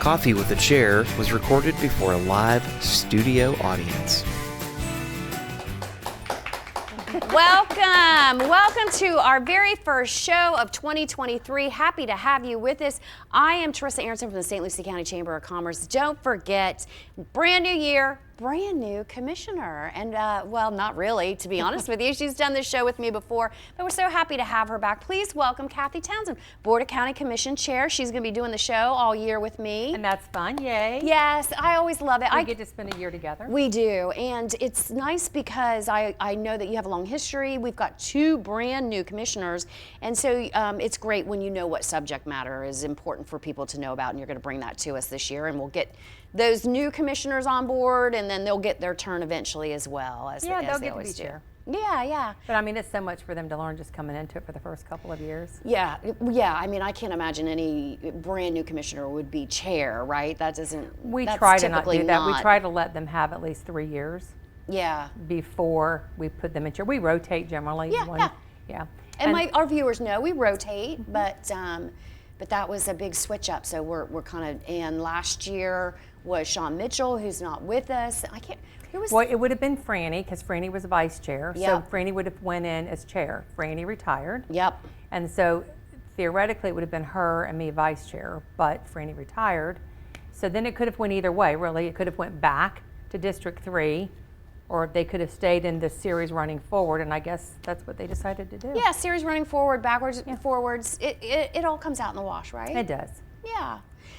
Coffee with a Chair was recorded before a live studio audience. Welcome to our very first show of 2023. Happy to have you with us. I am Teresa Aronson from the St. Lucie County Chamber of Commerce. Don't forget, brand new year, brand new commissioner. And well, not really, to be honest with you. She's done this show with me before, but we're so happy to have her back. Please welcome Kathy Townsend, Board of County Commission Chair. She's going to be doing the show all year with me. And that's fun, yay. Yes, I always love it. We get to spend a year together. We do, and it's nice because I know that you have a long history. We've got two brand new commissioners, and so it's great when you know what subject matter is important for people to know about, and you're going to bring that to us this year, and we'll get those new commissioners on board, and then they'll get their turn eventually as well, as they'll they get always to be do. chair. Yeah. But I mean, it's so much for them to learn just coming into it for the first couple of years. Yeah. I mean, I can't imagine any brand new commissioner would be chair, right? That doesn't. We that's try to not do that. not. We try to let them have at least 3 years. Yeah. Before we put them in chair. We rotate generally. Yeah. And our viewers know we rotate, but that was a big switch up. So we're kind of. And last year was Sean Mitchell, who's not with us. Well, it would have been Franny, because Franny was vice chair. Yep. So Franny would have went in as chair. Franny retired. Yep. And so theoretically it would have been her and me vice chair, but Franny retired. So then it could have went either way, really. It could have went back to District 3, or they could have stayed in the series running forward, and I guess that's what they decided to do. Yeah, series running forward, backwards, forwards. It all comes out in the wash, right? It does. Yeah.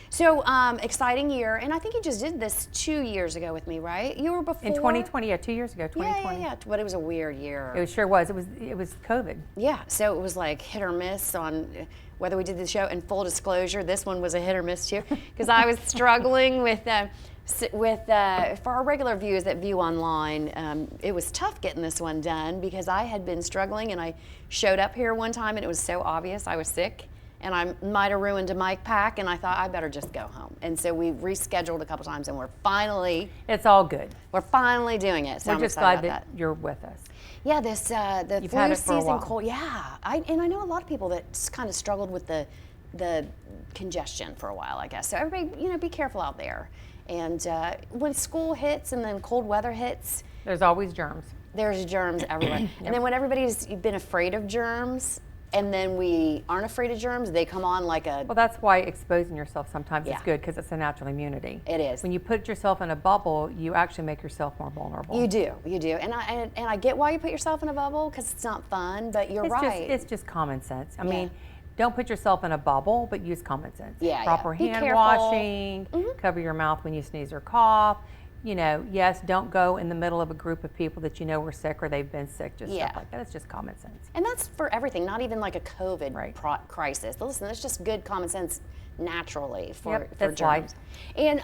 So exciting year, and I think you just did this 2 years ago with me, right? You were before. In 2020, 2 years ago, 2020. Yeah. But it was a weird year. It sure was. It was COVID. Yeah. So it was like hit or miss on whether we did the show. And full disclosure, this one was a hit or miss too, because I was struggling with for our regular viewers that view online, it was tough getting this one done because I had been struggling, and I showed up here one time and it was so obvious I was sick. And I might have ruined a mic pack, and I thought I better just go home. And so we rescheduled a couple times, and we're finally. It's all good. We're finally doing it. So we're I'm just glad that you're with us. Yeah, this the You've flu had it for a season while. cold. Yeah, I know a lot of people that kind of struggled with the congestion for a while, I guess. So everybody, be careful out there. And when school hits and then cold weather hits, there's always germs. There's germs everywhere. Yep. And then when everybody's been afraid of germs, and then we aren't afraid of germs, they come on like a. Well, that's why exposing yourself sometimes is good, because it's a natural immunity. It is. When you put yourself in a bubble, you actually make yourself more vulnerable. You do, and I get why you put yourself in a bubble, because it's not fun, but you're right. It's just common sense. I mean, don't put yourself in a bubble, but use common sense. Proper hand washing, cover your mouth when you sneeze or cough. Yes, don't go in the middle of a group of people that you know are sick or they've been sick, just stuff like that. It's just common sense. And that's for everything, not even like a COVID crisis. Listen, that's just good common sense naturally for germs. Life. And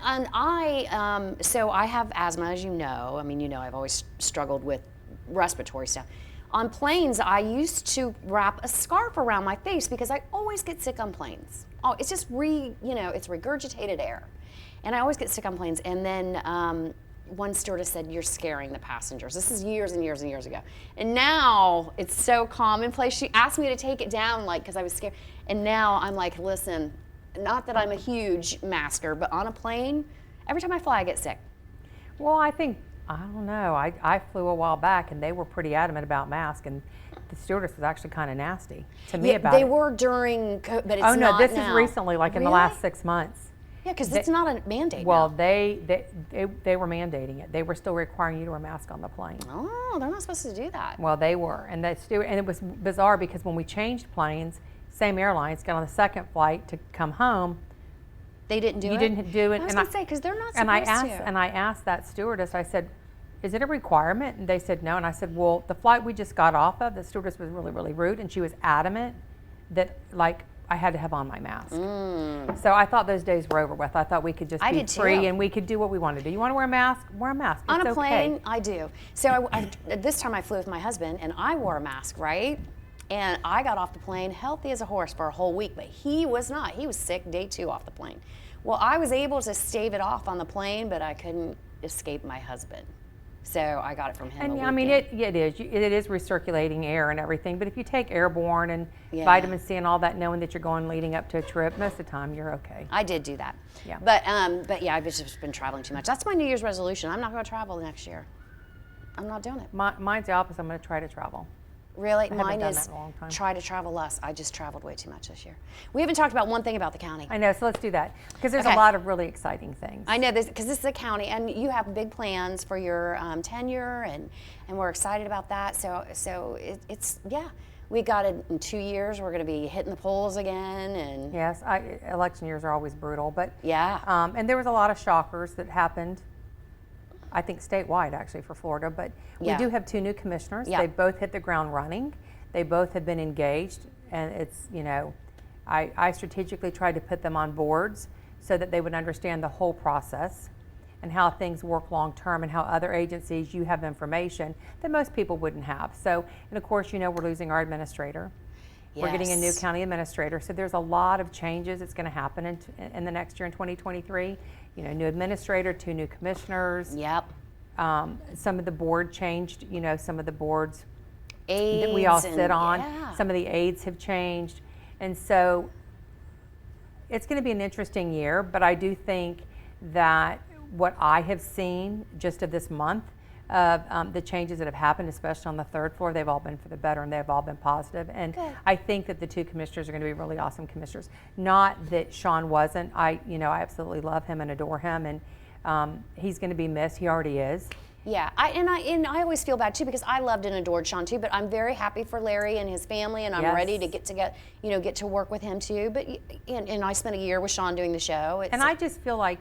so I have asthma, as you know. I mean, I've always struggled with respiratory stuff. On planes, I used to wrap a scarf around my face because I always get sick on planes. Oh, it's just it's regurgitated air. And I always get sick on planes. And then one stewardess said, "You're scaring the passengers." This is years and years and years ago. And now it's so commonplace. She asked me to take it down, because I was scared. And now I'm like, listen, not that I'm a huge masker, but on a plane, every time I fly, I get sick. Well, I don't know. I flew a while back, and they were pretty adamant about masks, and the stewardess was actually kind of nasty to me about it. They were during, but it's not now. Oh, no, this now. is recently, in the last 6 months. Yeah, because it's not a mandate. Well, now. they were mandating it. They were still requiring you to wear a mask on the plane. Oh, they're not supposed to do that. Well, they were, and it was bizarre because when we changed planes, same airlines got on the second flight to come home. They didn't do it. You didn't do it. I was going to say, because they're not supposed to. And I asked that stewardess. I said, "Is it a requirement?" And they said no. And I said, "Well, the flight we just got off of, the stewardess was really, really rude, and she was adamant that I had to have on my mask." So I thought those days were over with. I thought we could just be free and we could do what we want to do. You want to wear a mask? Wear a mask. On a plane, okay. I do. So this time I flew with my husband, and I wore a mask, right? And I got off the plane healthy as a horse for a whole week, but he was not. He was sick day 2 off the plane. Well, I was able to stave it off on the plane, but I couldn't escape my husband. So I got it from him. And a I mean, weekend. it is. It is recirculating air and everything. But if you take airborne and Yeah. vitamin C and all that, knowing that you're going leading up to a trip, most of the time you're okay. I did do that. Yeah. But yeah, I've just been traveling too much. That's my New Year's resolution. I'm not going to travel next year. I'm not doing it. Mine's the opposite. I'm going to try to travel. Really, haven't mine done is that in a long time. try to travel less. I just traveled way too much this year. We haven't talked about one thing about the county. I know, so let's do that because there's Okay. a lot of really exciting things. I know this because this is a county, and you have big plans for your tenure, and we're excited about that. So it's yeah, we got it in 2 years. We're going to be hitting the polls again, and Yes, election years are always brutal, but yeah, and there was a lot of shockers that happened. I think statewide actually for Florida, but Yeah. we do have 2 new commissioners. Yeah. They both hit the ground running. They both have been engaged, and it's I strategically tried to put them on boards so that they would understand the whole process and how things work long term and how other agencies you have information that most people wouldn't have. So, and of course, we're losing our administrator. We're getting a new Yes. county administrator, so there's a lot of changes that's going to happen in the next year in 2023. New administrator, 2 new commissioners. Yep. Some of the board changed. Some of the boards AIDS that we all and- sit on. yeah. Some of the aides have changed, and so it's going to be an interesting year. But I do think that what I have seen just of this month, the changes that have happened, especially on the 3rd floor, they've all been for the better and they've all been positive. And Good. I think that the 2 commissioners are going to be really awesome commissioners. Not that Sean wasn't. I absolutely love him and adore him, and he's going to be missed. He already is. Yeah, I always feel bad too because I loved and adored Sean too. But I'm very happy for Larry and his family, and I'm Yes. ready to get to work with him too. But and I spent a year with Sean doing the show. And I just feel like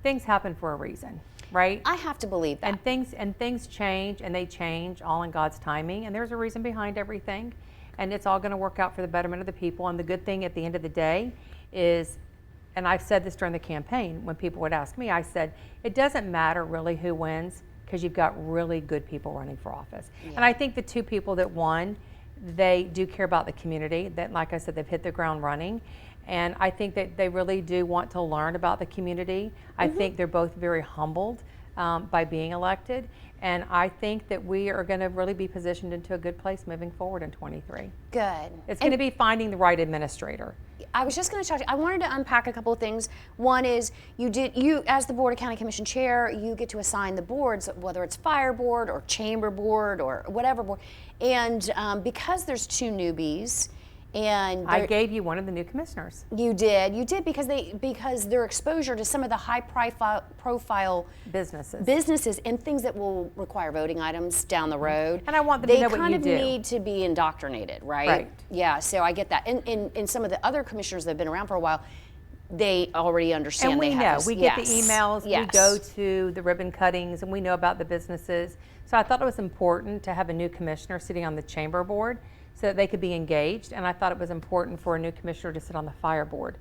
things happen for a reason, right? I have to believe that. And things change, and they change all in God's timing, and there's a reason behind everything, and it's all going to work out for the betterment of the people. And the good thing at the end of the day is, and I've said this during the campaign when people would ask me, I said it doesn't matter really who wins because you've got really good people running for office. And I think the 2 people that won, they do care about the community. That, like I said, they've hit the ground running. And I think that they really do want to learn about the community. I think they're both very humbled by being elected. And I think that we are going to really be positioned into a good place moving forward in 23. Good. It's going to be finding the right administrator. I was just going to talk to you. I wanted to unpack a couple of things. One is you as the Board of County Commission Chair, you get to assign the boards, whether it's fire board or chamber board or whatever board. And because there's 2 newbies, and I gave you one of the new commissioners. you did because their exposure to some of the high profile Businesses. and things that will require voting items down the road. And I want them to know what you They kind of do. need to be indoctrinated, right? Right. Yeah, so I get that. And some of the other commissioners that have been around for a while, they already understand. And we they know, have this. we get the Yes. emails, Yes. we go to the ribbon cuttings, and we know about the businesses. So I thought it was important to have a new commissioner sitting on the chamber board so that they could be engaged. And I thought it was important for a new commissioner to sit on the fire board.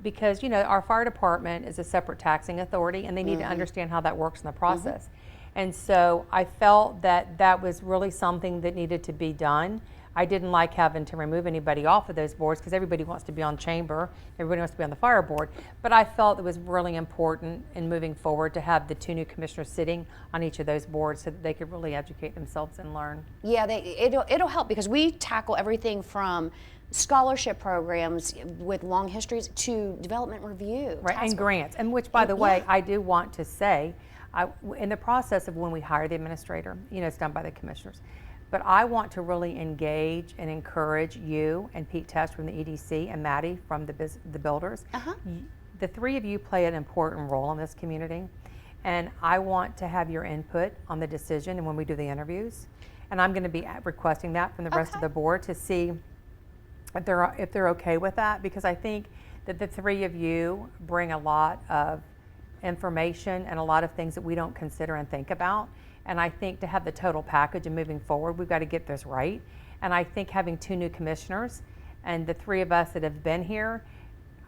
Because, our fire department is a separate taxing authority, and they need to understand how that works in the process. And so I felt that that was really something that needed to be done. I didn't like having to remove anybody off of those boards because everybody wants to be on chamber, everybody wants to be on the fire board. But I felt it was really important in moving forward to have the 2 new commissioners sitting on each of those boards so that they could really educate themselves and learn. Yeah, it'll help because we tackle everything from scholarship programs with long histories to development review. Right, task and force. grants. And which, by the way, yeah. I do want to say, in the process of when we hire the administrator, it's done by the commissioners. But I want to really engage and encourage you and Pete Test from the EDC and Maddie from the builders. The 3 of you play an important role in this community, and I want to have your input on the decision and when we do the interviews. And I'm going to be requesting that from the rest of the board to see if they're okay with that, because I think that the 3 of you bring a lot of information and a lot of things that we don't consider and think about. And I think to have the total package and moving forward, we've got to get this right. And I think having 2 new commissioners and the 3 of us that have been here,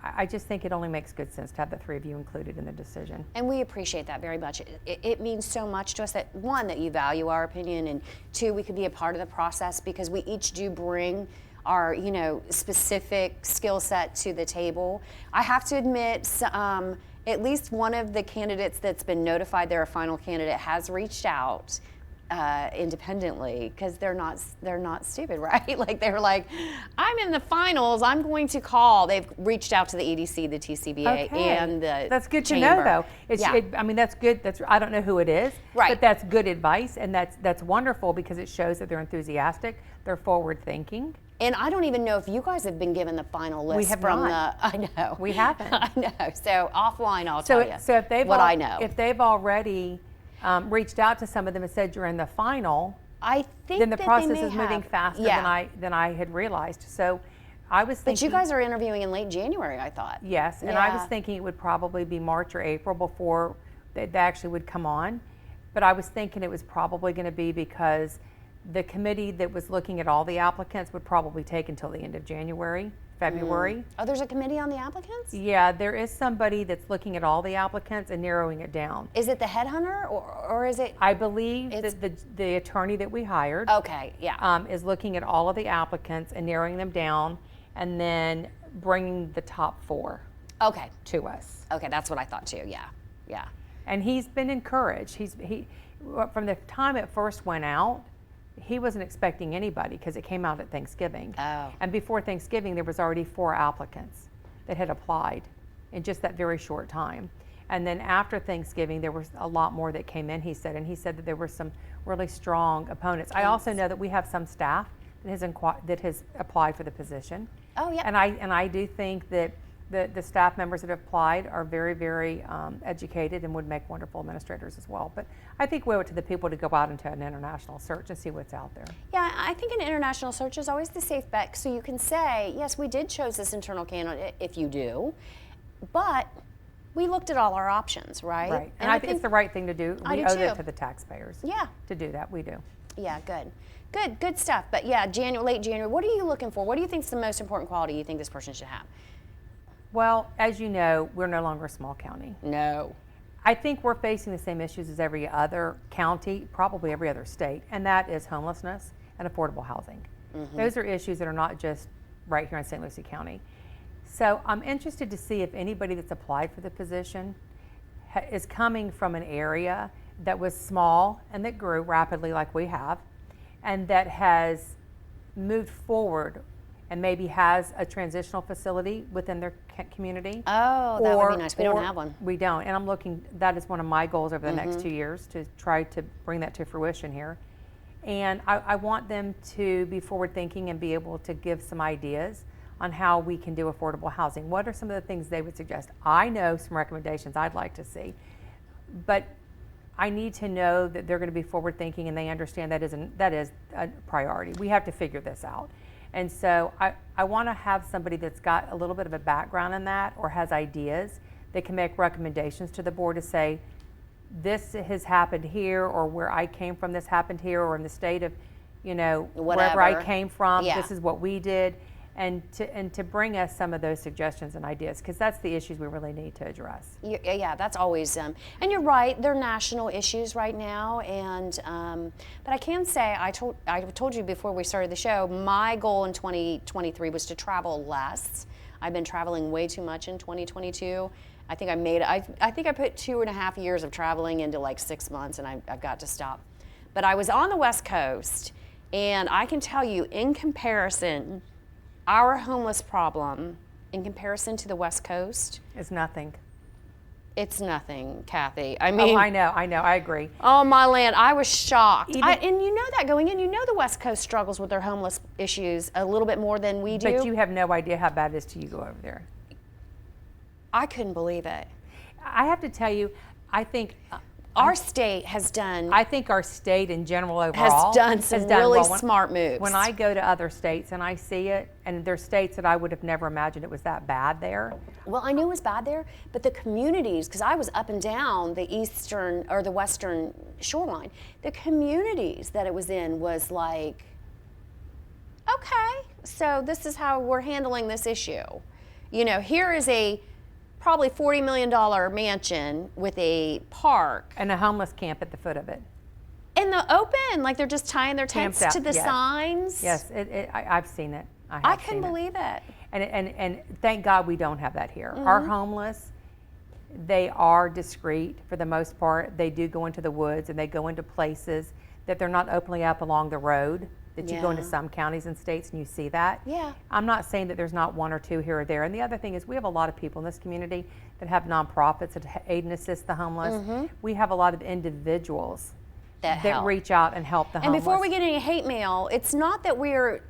I just think it only makes good sense to have the 3 of you included in the decision. And we appreciate that very much. It means so much to us that 1, that you value our opinion, and 2, we could be a part of the process because we each do bring our specific skill set to the table. I have to admit, at least one of the candidates that's been notified they're a final candidate has reached out independently, because they're not stupid, right? Like, they were like, I'm in the finals, I'm going to call. They've reached out to the EDC, the TCBA, and the That's good chamber. to know, though. I mean, that's good. I don't know who it is, right? But that's good advice, and that's wonderful, because it shows that they're enthusiastic, they're forward thinking. And I don't even know if you guys have been given the final list. We have not. I know. We haven't. I know. So offline, I'll tell you. So if they've I know. If they've already reached out to some of them and said you're in the final, I think then the that process they may is moving have. faster Yeah. than I had realized. So I was thinking. But you guys are interviewing in late January, I thought. Yes, and I was Yeah. thinking it would probably be March or April before they actually would come on. But I was thinking it was probably going to be because the committee that was looking at all the applicants would probably take until the end of January, February. Oh, there's a committee on the applicants? Yeah, there is somebody that's looking at all the applicants and narrowing it down. Is it the headhunter, or is it? I believe It's- that the attorney that we hired Okay, yeah. is looking at all of the applicants and narrowing them down, and then bringing the top 4 Okay, to us. okay, that's what I thought too. Yeah, yeah. And he's been encouraged. From the time it first went out, he wasn't expecting anybody, because it came out at Thanksgiving. Oh. And before Thanksgiving, there was already 4 applicants that had applied in just that very short time. And then after Thanksgiving, there was a lot more that came in, he said. And he said that there were some really strong opponents. I also know that we have some staff that has applied for the position. Oh, yeah. And I do think that the staff members that have applied are very, very educated and would make wonderful administrators as well. But I think we owe it to the people to go out into an international search and see what's out there. Yeah, I think an international search is always the safe bet. So you can say, yes, we did choose this internal candidate, if you do, but we looked at all our options, right? Right. And I think it's the right thing to do. I We do owe that too. to the taxpayers. Yeah. To do that, we do. Yeah, good stuff. But yeah, late January. What are you looking for? What do you think is the most important quality you think this person should have? Well, as you know, we're no longer a small county. No. I think we're facing the same issues as every other county, probably every other state, and that is homelessness and affordable housing. Those are issues that are not just right here in St. Lucie County. So I'm interested to see if anybody that's applied for the position is coming from an area that was small and that grew rapidly like we have, and that has moved forward and maybe has a transitional facility within their community. Oh, that would be nice. We don't or have one. We don't, and I'm looking, that is one of my goals over the next 2 years, to try to bring that to fruition here. And I want them to be forward thinking and be able to give some ideas on how we can do affordable housing. What are some of the things they would suggest? I know some recommendations I'd like to see, but I need to know that they're going to be forward thinking and they understand that is a priority. We have to figure this out. And so I want to have somebody that's got a little bit of a background in that, or has ideas that can make recommendations to the board to say, this has happened here, or where I came from, this happened here, or in the state of, wherever I Whatever. came from, Yeah. this is what we did. And to bring us some of those suggestions and ideas, because that's the issues we really need to address. Yeah, that's always, and you're right, they're national issues right now, and but I can say, I told you before we started the show, my goal in 2023 was to travel less. I've been traveling way too much in 2022. I think I think I put 2.5 years of traveling into like 6 months, and I've got to stop. But I was on the West Coast, and I can tell you, in comparison, our homeless problem, in comparison to the West Coast, It's nothing. it's nothing, Kathy. I mean, Oh, I know, I agree. oh my land, I was shocked. Even- And you know that going in, the West Coast struggles with their homeless issues a little bit more than we do. But you have no idea how bad it is till you go over there. I couldn't believe it. I have to tell you, I think Our state has done, our state in general overall done some really well. smart moves. When I go to other states and I see it, and there's states that I would have never imagined it was that bad there. well, I knew it was bad there, but the communities, because I was up and down the eastern or the western shoreline, the communities that it was in was like, okay, so this is how we're handling this issue. Here is a probably $40 million mansion with a park And a homeless camp at the foot of it. in the open, like they're just tying their tents Camped out, to the yes. signs. Yes, I've seen it. I have couldn't seen it. believe it. And thank God we don't have that here. Our homeless, They are discreet for the most part. They do go into the woods and they go into places that they're not openly up along the road, that you go into Yeah. some counties and states and you see that. Yeah. I'm not saying that there's not one or two here or there. And the other thing is we have a lot of people in this community that have nonprofits that aid and assist the homeless. We have a lot of individuals That help. reach out and help the And homeless. before we get any hate mail, it's not that we're,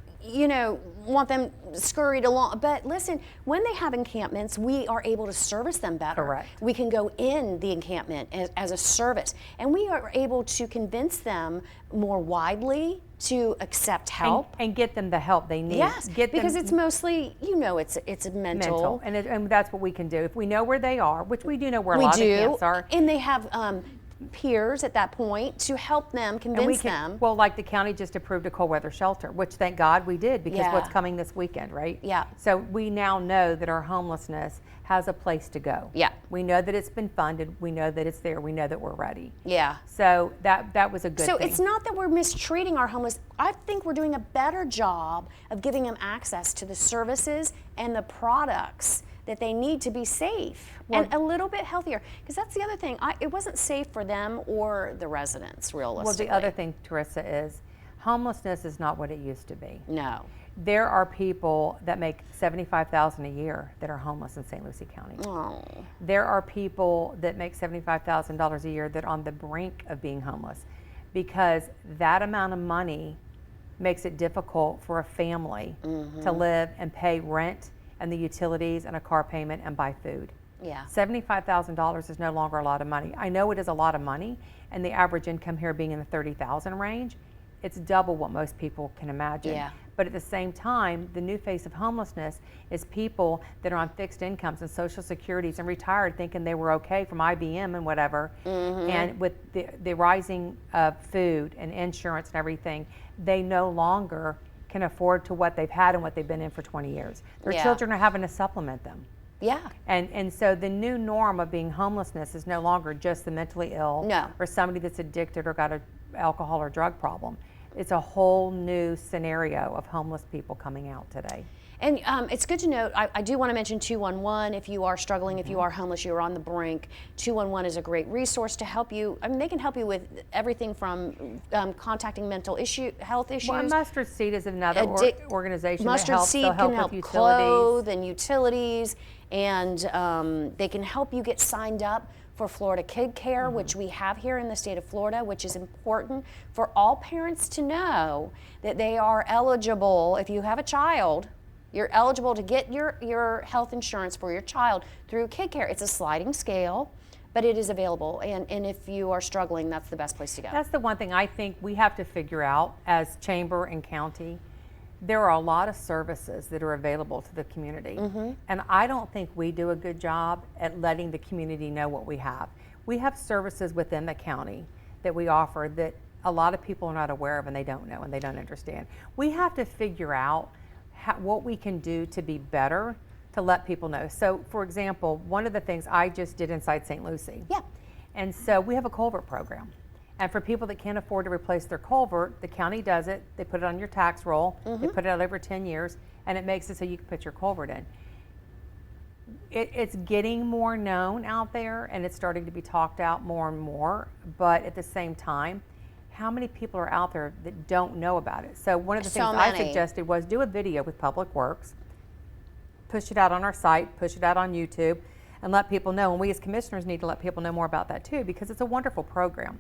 want them scurried along. But listen, when they have encampments, we are able to service them better. Correct. We can go in the encampment as a service. And we are able to convince them more widely to accept help. and get them the help they need. Yes, Get because them it's mostly, it's a mental. and that's what we can do. If we know where they are, which we do know where a We lot do, of camps are. and they have peers at that point to help them, And convince we can, them. well, like the county just approved a cold weather shelter, which thank God we did because Yeah. what's coming this weekend, right? Yeah. So we now know that our homelessness has a place to go. Yeah. We know that it's been funded. We know that it's there. We know that we're ready. Yeah. So that was a good So thing. it's not that we're mistreating our homeless. I think we're doing a better job of giving them access to the services and the products that they need to be safe and a little bit healthier. Because that's the other thing. It wasn't safe for them or the residents, Well, realistically. the other thing, Teresa, is homelessness is not what it used to be. No. There are people that make $75,000 a year that are homeless in St. Lucie County. Oh. There are people that make $75,000 a year that are on the brink of being homeless because that amount of money makes it difficult for a family to live and pay rent and the utilities and a car payment and buy food. Yeah. $75,000 is no longer a lot of money. I know it is a lot of money, and the average income here being in the 30,000 range, it's double what most people can imagine. Yeah. But at the same time, the new face of homelessness is people that are on fixed incomes and social securities and retired thinking they were okay from IBM and whatever. And with the rising of food and insurance and everything, they no longer can afford to what they've had and what they've been in for 20 years. Their Yeah. children are having to supplement them. Yeah. And so the new norm of being homelessness is no longer just the mentally ill No. or somebody that's addicted or got an alcohol or drug problem. It's a whole new scenario of homeless people coming out today. And it's good to note, I do want to mention 211 if you are struggling, if you are homeless, you're on the brink. 211 is a great resource to help you. I mean, they can help you with everything from contacting health issues. Well, and Mustard Seed is another organization Mustard that helps. Seed They'll can help help with utilities. clothe and utilities, and they can help you get signed up for Florida Kid Care, which we have here in the state of Florida, which is important for all parents to know that they are eligible. If you have a child, you're eligible to get your health insurance for your child through Kid Care. It's a sliding scale, but it is available. And if you are struggling, that's the best place to go. That's the one thing I think we have to figure out as chamber and county. There are a lot of services that are available to the community. And I don't think we do a good job at letting the community know what we have. We have services within the county that we offer that a lot of people are not aware of and they don't know and they don't understand. We have to figure out what we can do to be better to let people know. So for example, one of the things I just did inside St. Lucie. Yeah. And so we have a culvert program. And for people that can't afford to replace their culvert, the county does it. They put it on your tax roll. They put it out over 10 years, and it makes it so you can put your culvert in. It's getting more known out there, and it's starting to be talked out more and more. But at the same time, how many people are out there that don't know about it? So one of the So things I many. suggested was do a video with Public Works, push it out on our site, push it out on YouTube, and let people know. And we as commissioners need to let people know more about that too, because it's a wonderful program.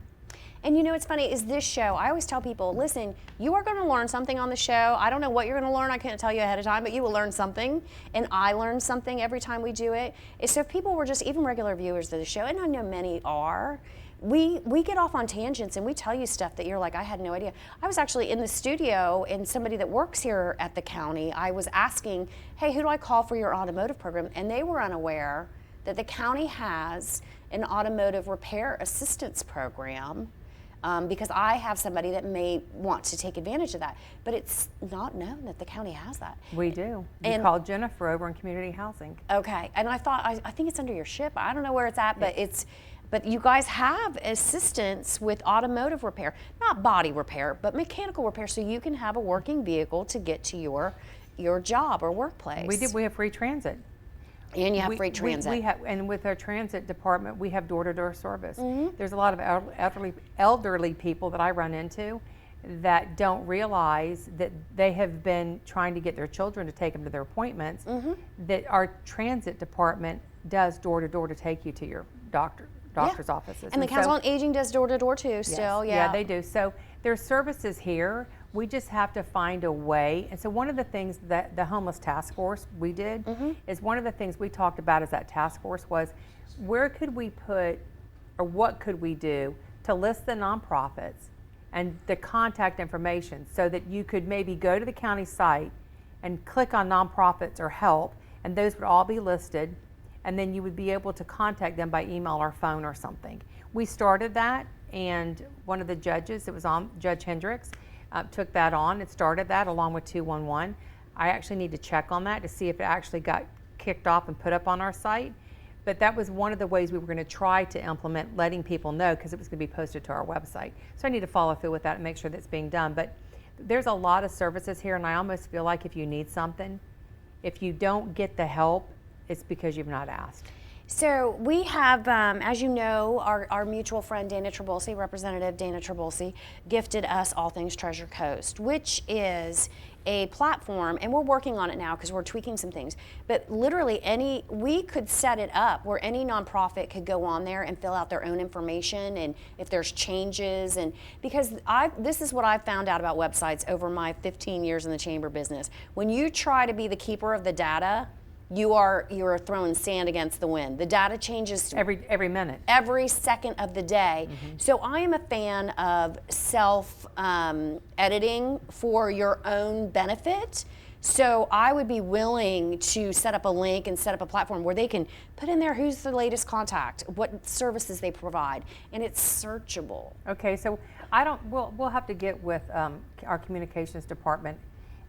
And you know what's funny is this show, I always tell people, listen, you are going to learn something on the show. I don't know what you're going to learn. I can't tell you ahead of time, but you will learn something. And I learn something every time we do it. So if people were just even regular viewers of the show, and I know many are, we get off on tangents and we tell you stuff that you're like, I had no idea. I was actually in the studio and somebody that works here at the county, I was asking, hey, who do I call for your automotive program? And they were unaware that the county has an automotive repair assistance program. Because I have somebody that may want to take advantage of that. But it's not known that the county has that. We do. We And- call Jennifer over in community housing. Okay, and I thought, I think it's under your ship. I don't know where it's at, but you guys have assistance with automotive repair. Not body repair, but mechanical repair, so you can have a working vehicle to get to your job or workplace. We have free transit. And you have freight transit. We have, and with our transit department, we have door-to-door service. Mm-hmm. There's a lot of elderly people that I run into that don't realize that they have been trying to get their children to take them to their appointments, Mm-hmm. that our transit department does door-to-door to take you to your doctor's offices. And the Council on Aging does door-to-door too still, Yes. Yeah, they do. So there's services here. We just have to find a way. And so one of the things that the homeless task force we did is one of the things we talked about as that task force was where could we put, or what could we do to list the nonprofits and the contact information so that you could maybe go to the county site and click on nonprofits or help, and those would all be listed, and then you would be able to contact them by email or phone or something. We started that, and one of the judges, it was on Judge Hendricks, took that on and started that along with 211. I actually need to check on that to see if it actually got kicked off and put up on our site. But that was one of the ways we were going to try to implement letting people know, because it was going to be posted to our website. So I need to follow through with that and make sure that's being done. But there's a lot of services here, and I almost feel like if you need something, if you don't get the help, it's because you've not asked. So we have, as you know, our mutual friend Dana Trabulsi, Representative Dana Trabulsi, gifted us All Things Treasure Coast, which is a platform, and we're working on it now because we're tweaking some things, but literally we could set it up where any nonprofit could go on there and fill out their own information, and if there's changes, and because this is what I've found out about websites over my 15 years in the chamber business. When you try to be the keeper of the data, you're throwing sand against the wind. The data changes Every minute. every second of the day. So I am a fan of self editing for your own benefit. So I would be willing to set up a link and set up a platform where they can put in there who's the latest contact, what services they provide, and it's searchable. Okay, so we'll have to get with our communications department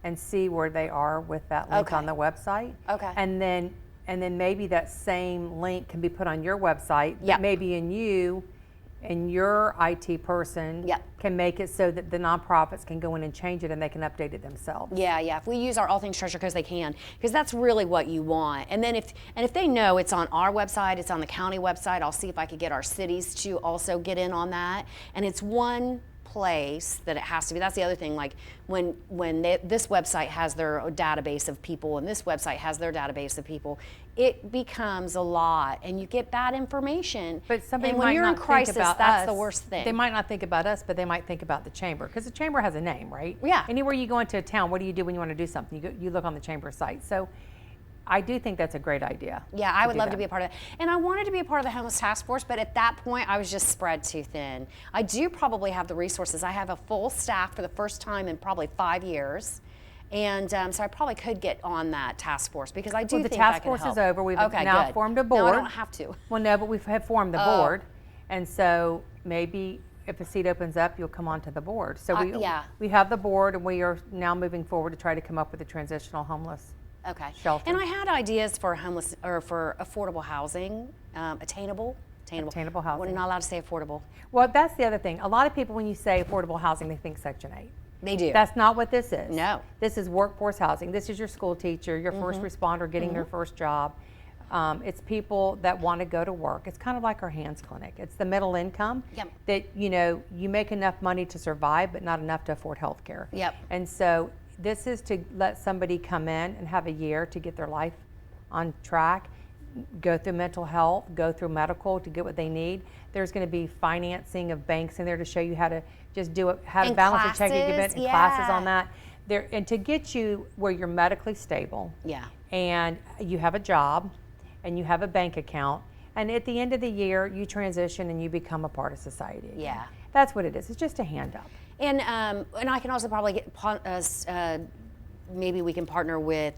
and see where they are with that link on the website. Okay. And then maybe that same link can be put on your website. Yep. Maybe your IT person Yep. can make it so that the nonprofits can go in and change it, and they can update it themselves. Yeah. If we use our All Things Treasure Coast, they can, because that's really what you want. And then if they know it's on our website, it's on the county website, I'll see if I could get our cities to also get in on that. And it's one place that it has to be. That's the other thing. Like when this website has their database of people and this website has their database of people, it becomes a lot, and you get bad information. But somebody and when might you're not in crisis, think about that's us. the worst thing. They might not think about us, but they might think about the chamber, because the chamber has a name, right? Yeah. Anywhere you go into a town, what do you do when you want to do something? You look on the chamber site. So I do think that's a great idea. Yeah, I would love that. to be a part of that. And I wanted to be a part of the homeless task force, but at that point I was just spread too thin. I do probably have the resources. I have a full staff for the first time in probably 5 years. And so I probably could get on that task force, because I do the think task I could force help. is over. We've Okay, now good. formed a No, I board. don't have to. Well, no, but we have formed the board. And so maybe if a seat opens up, you'll come onto the board. So yeah. we have the board, and we are now moving forward to try to come up with a transitional homeless Okay. shelter. And I had ideas for homeless, or for affordable housing, attainable Attainable housing. We're not allowed to say affordable. Well, that's the other thing. A lot of people, when you say affordable housing, they think Section 8. They do. That's not what this is. No. This is workforce housing. This is your school teacher, your first responder getting their first job. It's people that want to go to work. It's kind of like our hands clinic. It's the middle income Yep. that, you make enough money to survive, but not enough to afford health care. Yep. And so this is to let somebody come in and have a year to get their life on track, go through mental health, go through medical to get what they need. There's going to be financing of banks in there to show you how to just do it, how to And balance your checking classes, and classes on yeah. that. There, and to get you where you're medically stable. Yeah. And you have a job and you have a bank account, and at the end of the year you transition and you become a part of society again. Yeah. That's what it is. It's just a hand up. And I can also probably get maybe we can partner with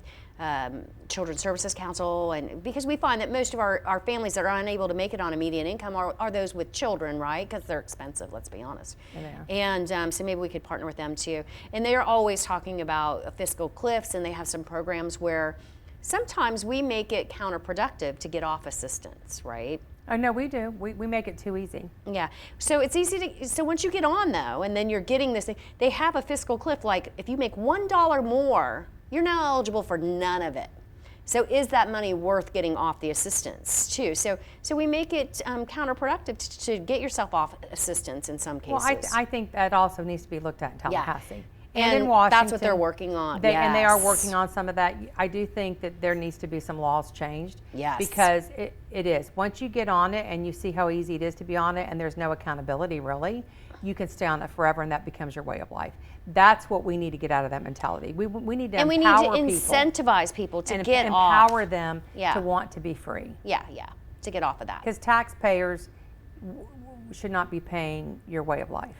Children's Services Council, and because we find that most of our families that are unable to make it on a median income are those with children, right? Because they're expensive, let's be honest. Yeah. And so maybe we could partner with them too. And they are always talking about fiscal cliffs, and they have some programs where sometimes we make it counterproductive to get off assistance, right? Oh no, we do. We make it too easy. Yeah, so it's easy to, so once you get on though, and then you're getting this thing, they have a fiscal cliff, like if you make $1 more, you're now eligible for none of it. So is that money worth getting off the assistance too? So we make it counterproductive to get yourself off assistance in some cases. Well, I think that also needs to be looked at in Tallahassee. And in Washington. That's what they're working on. And they are working on some of that. I do think that there needs to be some laws changed. Yes. Because it is. Once you get on it and you see how easy it is to be on it and there's no accountability really, you can stay on it forever and that becomes your way of life. That's what we need to get out of that mentality. We need to empower people. And we need to incentivize people to and get off. empower them to want to be free. Yeah, to get off of that. Because taxpayers should not be paying your way of life.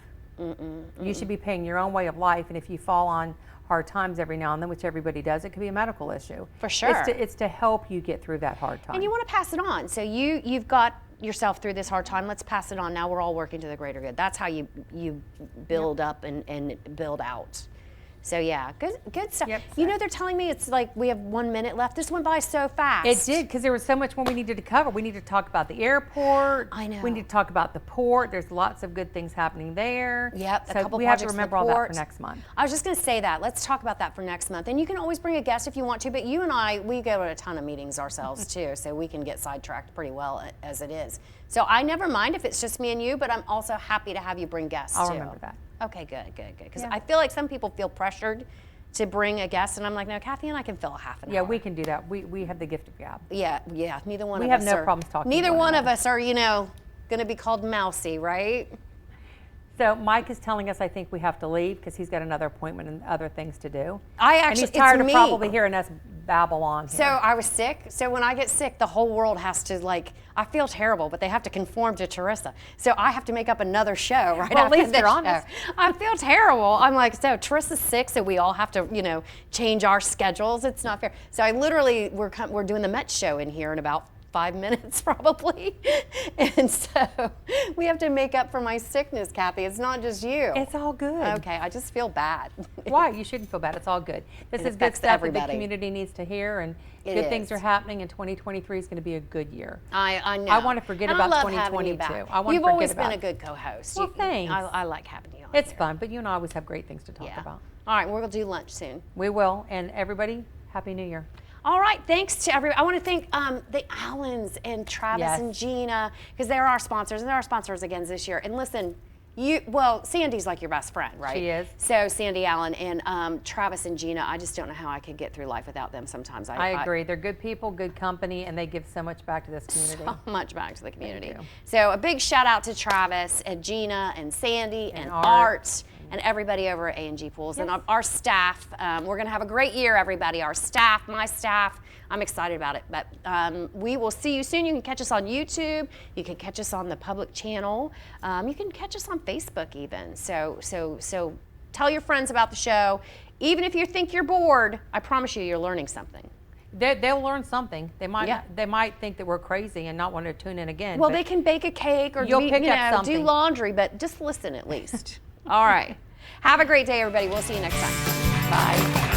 You should be paying your own way of life, and if you fall on hard times every now and then, which everybody does, it could be a medical issue. For sure. It's to help you get through that hard time. And you want to pass it on. So you've got yourself through this hard time. Let's pass it on. Now we're all working to the greater good. That's how you build up and build out. So yeah, good stuff. Yep. You know, they're telling me it's like we have 1 minute left. This went by so fast. It did, because there was so much more we needed to cover. We need to talk about the airport. I know. We need to talk about the port. There's lots of good things happening there. Yep, a so couple we have to projects in the remember all that port. for next month. I was just going to say that. Let's talk about that for next month. And you can always bring a guest if you want to, but you and I, we go to a ton of meetings ourselves too, so we can get sidetracked pretty well as it is. So I never mind if it's just me and you, but I'm also happy to have you bring guests I'll too. remember that. Okay, good. Because I feel like some people feel pressured to bring a guest, and I'm like, no, Kathy and I can fill a half an hour. Yeah, we can do that. We have the gift of gab. Yeah. Neither one We of have us no are. problems talking Neither to one one of another. us are, going to be called mousy, right? So Mike is telling us I think we have to leave because he's got another appointment and other things to do. And he's tired of me. probably hearing us babble on here. So I was sick. So when I get sick, the whole world has to I feel terrible, but they have to conform to Teresa. So I have to make up another show right Well, at after least this you're honest. show. I feel terrible. I'm like, so Teresa's sick, so we all have to, change our schedules. It's not fair. So I literally, we're doing the Met show in here in about 5 minutes probably. And so we have to make up for my sickness, Kathy. It's not just you. It's all good. Okay, I just feel bad. Why? You shouldn't feel bad. It's all good. This It is good affects stuff that everybody. the community needs to hear, and It good things is. are happening, and 2023 is going to be a good year. I know. I want to forget And about I love having you 2022. back. I want to You've forget always about been a it. good co-host. Well, thanks. I like having you on It's here. fun, but you and I always have great things to talk Yeah. about. All right, we're going to do lunch soon. We will, and everybody, Happy New Year. All right, thanks to everybody. I want to thank the Allens and Travis Yes. and Gina, because they're our sponsors, and they're our sponsors again this year. And listen, Sandy's like your best friend, right? She is. So Sandy Allen and Travis and Gina, I just don't know how I could get through life without them sometimes. I agree. They're good people, good company, and they give so much back to this community. So much back to the community. do. So a big shout out to Travis and Gina and Sandy and Art. Art and everybody over at A&G Pools and Yes. our staff. We're going to have a great year, everybody. Our staff, my staff. I'm excited about it. But we will see you soon. You can catch us on YouTube. You can catch us on the public channel. You can catch us on Facebook even. So tell your friends about the show. Even if you think you're bored, I promise you're learning something. They'll learn something. They might Yeah. they might think that we're crazy and not want to tune in again. Well, but they can bake a cake or You'll pick up do something. laundry, but just listen at least. All right. Have a great day, everybody. We'll see you next time. Bye.